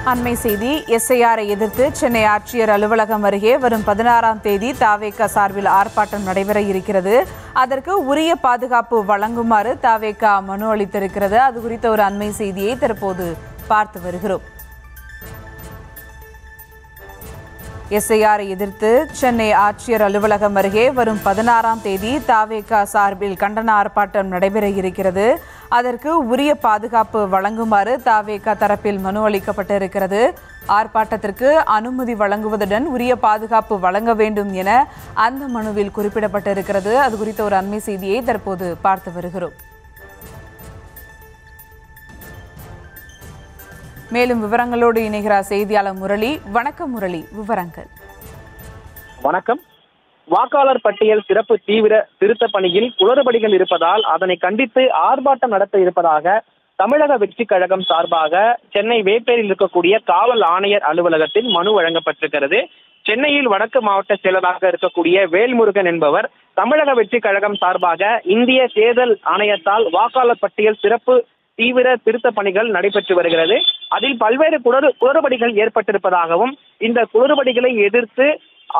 அண்மை செய்தி. எஸ்ஐஆரை எதிர்த்து சென்னை ஆட்சியர் அலுவலகம் அருகே வரும் 16ஆம் தேதி தாவேகா சார்பில் ஆர்ப்பாட்டம் நடைபெற இருக்கிறது. அதற்கு உரிய பாதுகாப்பு வழங்குமாறு தாவேகா மனு அளித்திருக்கிறது. அது குறித்த ஒரு அண்மை செய்தியை தற்போது பார்த்து வருகிறோம். எஸ்ஐஆரை எதிர்த்து சென்னை ஆட்சியர் அலுவலகம் அருகே வரும் 16ஆம் தேதி தாவேகா சார்பில் கண்டன ஆர்ப்பாட்டம் நடைபெற இருக்கிறது. அதற்கு உரிய பாதுகாப்பு வழங்குமாறு தாவேகா தரப்பில் மனு அளிக்கப்பட்டிருக்கிறது. ஆர்ப்பாட்டத்திற்கு அனுமதி வழங்குவதுடன் உரிய பாதுகாப்பு வழங்க வேண்டும் என அந்த மனுவில் குறிப்பிடப்பட்டிருக்கிறது. அது குறித்த ஒரு அண்மை செய்தியை தற்போது பார்த்து வருகிறோம். மேலும் விவரங்களோடு இணைகிறார் செய்தியாளர் முரளி. வணக்கம் முரளி, விவரங்கள். வணக்கம். வாக்காளர் பட்டியல் சிறப்பு தீவிர திருத்த பணியில் குளறுபடிகள் இருப்பதால் அதனை கண்டித்து ஆர்ப்பாட்டம் நடத்த இருப்பதாக தமிழக வெற்றிக் கழகம் சார்பாக சென்னை வேப்பேரியில் இருக்கக்கூடிய காவல் ஆணையர் அலுவலகத்தில் மனு வழங்கப்பட்டிருக்கிறது. சென்னையில் வடக்கு மாவட்ட செயலராக இருக்கக்கூடிய வேல்முருகன் என்பவர் தமிழக வெற்றிக் கழகம் சார்பாக இந்திய தேர்தல் ஆணையத்தால் வாக்காளர் பட்டியல் சிறப்பு தீவிர திருத்த பணிகள் நடைபெற்று வருகிறது. அதில் பல்வேறு குளறுபடிகள் ஏற்பட்டிருப்பதாகவும் இந்த குளறுபடிகளை எதிர்த்து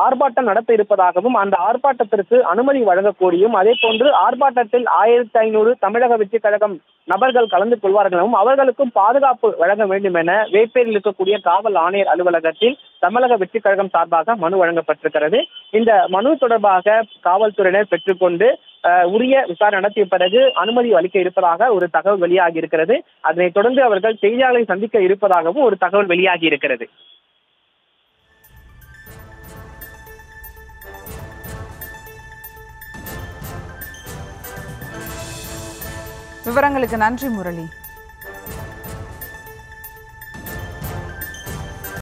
ஆர்ப்பாட்டம் நடத்த இருப்பதாகவும் அந்த ஆர்ப்பாட்டத்திற்கு அனுமதி வழங்கக்கூடியும் அதே போன்று ஆர்ப்பாட்டத்தில் 1500 தமிழக வெற்றிக் கழகம் நபர்கள் கலந்து கொள்வார்கள் எனவும் அவர்களுக்கும் பாதுகாப்பு வழங்க வேண்டும் என வேப்பேரில் இருக்கக்கூடிய காவல் ஆணையர் அலுவலகத்தில் தமிழக வெற்றிக் கழகம் சார்பாக மனு வழங்கப்பட்டிருக்கிறது. இந்த மனு தொடர்பாக காவல்துறையினர் பெற்றுக்கொண்டு உரிய விசாரணை நடத்திய பிறகு அனுமதி அளிக்க இருப்பதாக ஒரு தகவல் வெளியாகி இருக்கிறது. அதனைத் தொடர்ந்து அவர்கள் செய்தியாளர்களை சந்திக்க இருப்பதாகவும் ஒரு தகவல் வெளியாகி இருக்கிறது. விவரங்களுக்கு நன்றி முரளி.